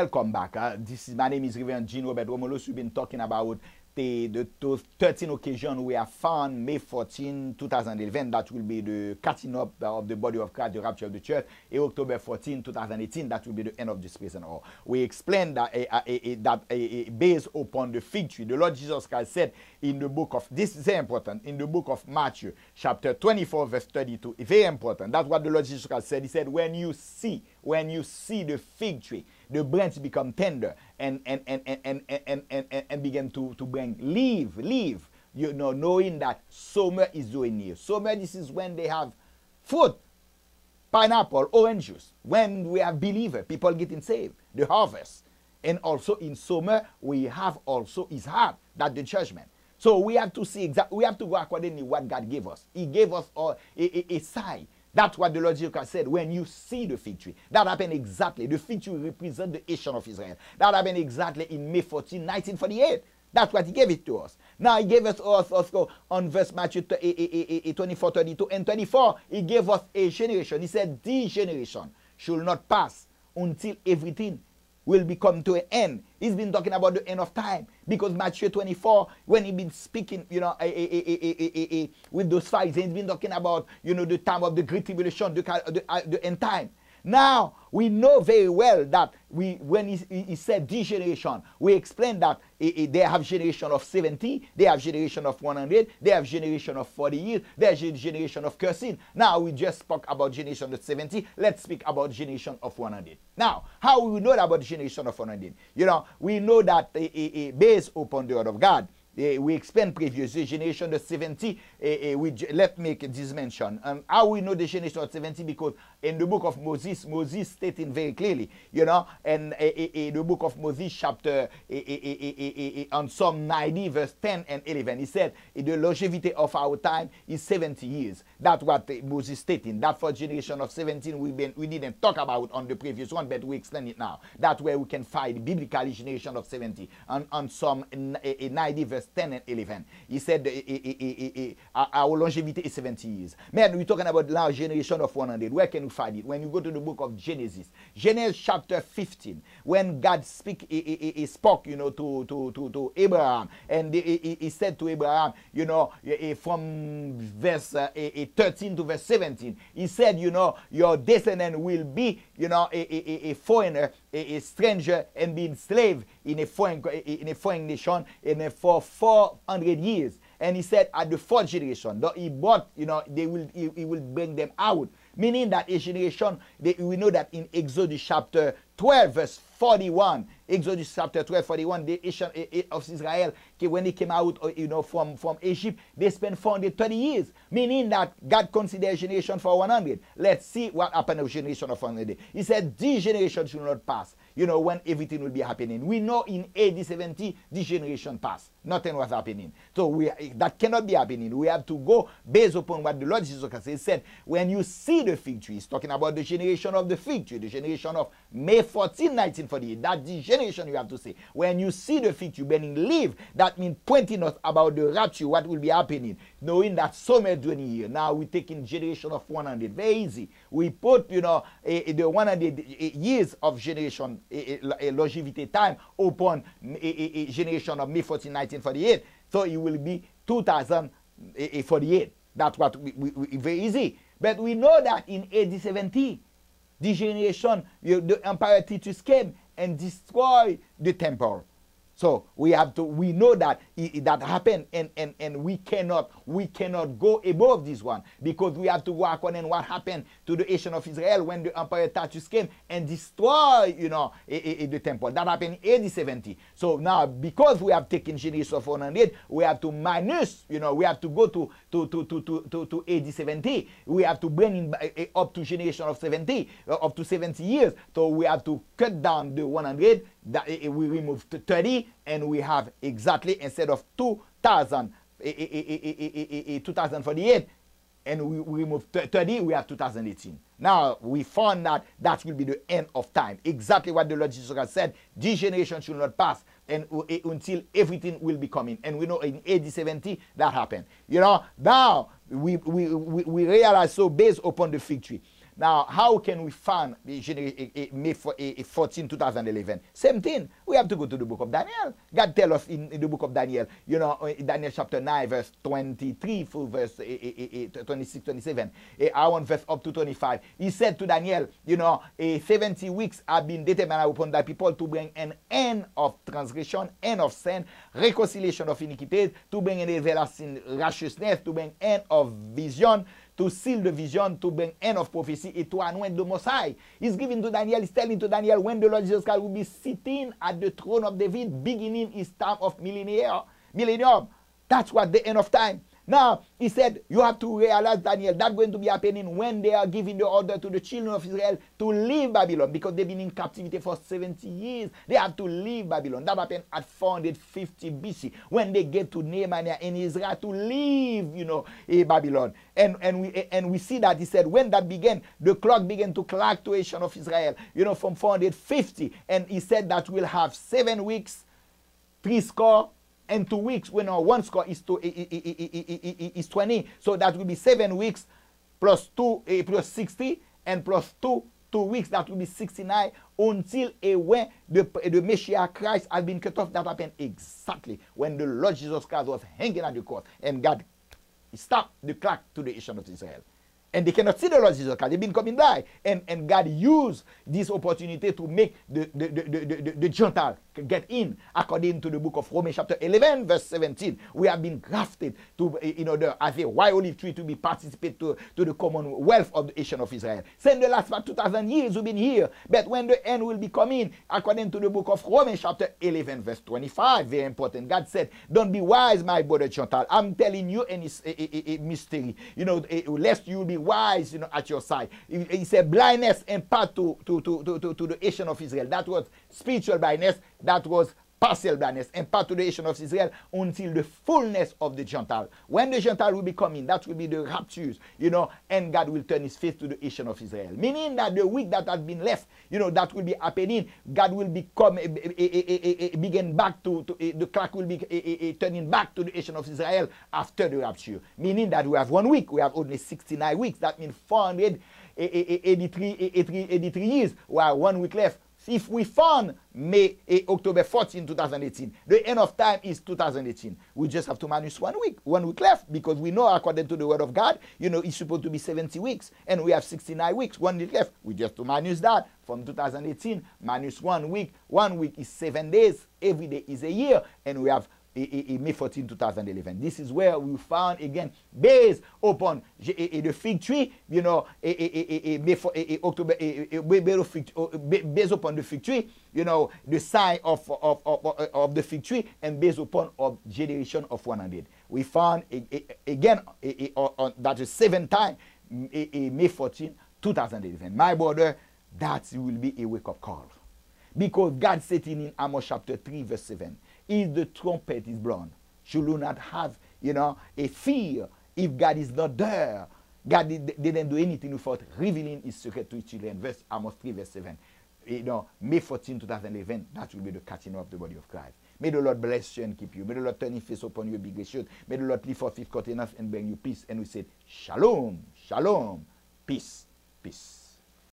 Welcome back. My name is Reverend Jean Robert Romulus. We've been talking about those 13 occasions we have found May 14, 2011. That will be the catching up of the body of Christ, the rapture of the church. And October 14, 2018, that will be the end of the space and all. We explained that, based upon the fig tree, the Lord Jesus Christ said in the book of, this is very important, in the book of Matthew, chapter 24, verse 32, very important. That's what the Lord Jesus Christ said. He said, when you see the fig tree, the branch become tender and begin to bring leaf, you know, knowing that summer is drawing near. Summer, this is when they have fruit, pineapple, orange juice. When we have believers, people getting saved, the harvest. And also in summer, we have also his heart, that the judgment. So we have to see we have to go according to what God gave us. He gave us a sign. That's what the Lord Jesus Christ said. When you see the fig tree, that happened exactly. The fig tree represents the nation of Israel. That happened exactly in May 14, 1948. That's what he gave it to us. Now he gave us also on verse Matthew 24, 32 and 24. He gave us a generation. He said, this generation should not pass until everything will become to an end. He's been talking about the end of time, because Matthew 24, when he's been speaking, you know, with those Pharisees, he's been talking about, you know, the time of the great tribulation, the end time. Now, we know very well that when he said this generation, we explained that they have generation of 70, they have generation of 100, they have generation of 40 years, there's a generation of cursing. Now, we just spoke about generation of 70. Let's speak about generation of 100. Now, how we know about the generation of 100? You know, we know that based upon the word of God, we explained previously generation of 70. Let's make this mention. How we know the generation of 70? Because in the book of Moses stating very clearly, you know, and the book of Moses chapter on Psalm 90 verse 10 and 11, he said the longevity of our time is 70 years. That's what Moses stating. That for generation of 17 we didn't talk about on the previous one, but we explain it now. That's where we can find the biblical generation of 70 on Psalm 90 verse 10 and 11. He said our longevity is 70 years. Man, we're talking about now generation of 100. Where can we find it? When you go to the book of Genesis chapter 15, when God spoke, you know, to Abraham, and he said to Abraham, you know, from verse 13 to verse 17, he said, you know, your descendant will be, you know, a foreigner, a stranger, and be enslaved in a foreign nation for 400 years. And he said at the fourth generation, he brought, you know, he will bring them out. Meaning that a generation, we know that in Exodus chapter 12 verse 41, Exodus chapter 12, 41, the nation of Israel, when they came out, you know, from Egypt, they spent 430 years. Meaning that God considered a generation for 100. Let's see what happened to a generation of 100. He said, this generation should not pass, you know, when everything will be happening. We know in AD 70, this generation passed. Nothing was happening. So that cannot be happening. We have to go based upon what the Lord Jesus Christ said. When you see the fig tree, he's talking about the generation of the fig tree, the generation of May 14, 1948. That's the generation you have to see. When you see the fig tree bearing leaf, that means pointing us about the rapture, what will be happening, knowing that summer 20 years. Now we're taking generation of 100. Very easy. We put, you know, the 100 years of generation, a longevity time upon a generation of May 14, 1948. So it will be 2048. That's what we very easy. But we know that in AD 70, the generation, the Emperor Titus came and destroyed the temple. So we know that that happened, and we cannot go above this one, because we have to work on what happened to the nation of Israel when the Emperor Titus came and destroyed, you know, the temple. That happened in AD 70. So now, because we have taken generation of 100, we have to minus, you know, we have to go to AD 70. We have to bring in up to generation of 70, up to 70 years. So we have to cut down the 100. That we remove 30, and we have exactly, instead of 2048, and we remove 30, we have 2018. Now we found that will be the end of time. Exactly what the Lord Jesus Christ said. This generation should not pass, and until everything will be coming. And we know in AD 70 that happened. You know, now we realize, so based upon the fig tree. Now, how can we find May 14, 2011? Same thing. We have to go to the book of Daniel. God tell us in the book of Daniel, you know, Daniel chapter 9, verse 23 through verse 26, 27. I want verse up to 25. He said to Daniel, you know, 70 weeks have been determined upon thy people to bring an end of transgression, end of sin, reconciliation of iniquities, to bring an everlasting righteousness, to bring end of vision, to seal the vision, to bring end of prophecy, and to anoint the Most High. He's giving to Daniel, he's telling to Daniel when the Lord Jesus Christ will be sitting at the throne of David, beginning his time of millennium. That's what the end of time. Now, he said, you have to realize, Daniel, that's going to be happening when they are giving the order to the children of Israel to leave Babylon, because they've been in captivity for 70 years. They have to leave Babylon. That happened at 450 BC, when they get to Nehemiah in Israel to leave, you know, Babylon. And we see that he said, when that began, the clock began to clock to the nation of Israel, you know, from 450. And he said that we'll have 7 weeks, 3 score, and 2 weeks, when our 1 score is 20. So that will be 7 weeks plus 2 plus 60, and plus 2 weeks, that will be 69, until when the Messiah Christ has been cut off. That happened exactly when the Lord Jesus Christ was hanging at the cross, and God stopped the clock to the nation of Israel. And they cannot see the Lord Jesus Christ. They've been coming by. And God used this opportunity to make the Gentile get in, according to the book of Romans chapter 11, verse 17. We have been grafted to, in order, as a wild olive tree, to be participate to the commonwealth of the nation of Israel. Since the last 2,000 years we've been here. But when the end will be coming, according to the book of Romans chapter 11, verse 25, very important. God said, don't be wise, my brother Gentile. I'm telling you a mystery. You know, lest you be wise, you know, at your side. He said blindness and path to the nation of Israel. That was spiritual blindness. That was partial blindness, and part to the nation of Israel, until the fullness of the Gentile. When the Gentile will be coming, that will be the raptures, you know, and God will turn his face to the nation of Israel. Meaning that the week that has been left, you know, that will be happening, God will become, begin back to the clock will be turning back to the nation of Israel after the rapture. Meaning that we have 1 week, we have only 69 weeks. That means 483 years. We have 1 week left. If we found October 14, 2018, the end of time is 2018. We just have to minus 1 week, 1 week left, because we know, according to the word of God, you know, it's supposed to be 70 weeks, and we have 69 weeks, 1 week left. We just to minus that from 2018, minus 1 week. 1 week is 7 days. Every day is a year, and we have May 14, 2011. This is where we found, again, based upon the fig tree, you know, October, based upon the fig tree, you know, the sign of the fig tree, and based upon a generation of 100. We found, again, on that is 7th time, May 14, 2011. My brother, that will be a wake-up call. Because God said in Amos chapter 3, verse 7, if the trumpet is blown, should you not have, you know, a fear if God is not there? God didn't do anything without revealing his secret to his children. Verse Amos 3, verse 7. You know, May 14, 2011, that will be the catching of the body of Christ. May the Lord bless you and keep you. May the Lord turn his face upon you, be gracious. May the Lord lift up his countenance and bring you peace. And we say, Shalom, Shalom, peace, peace.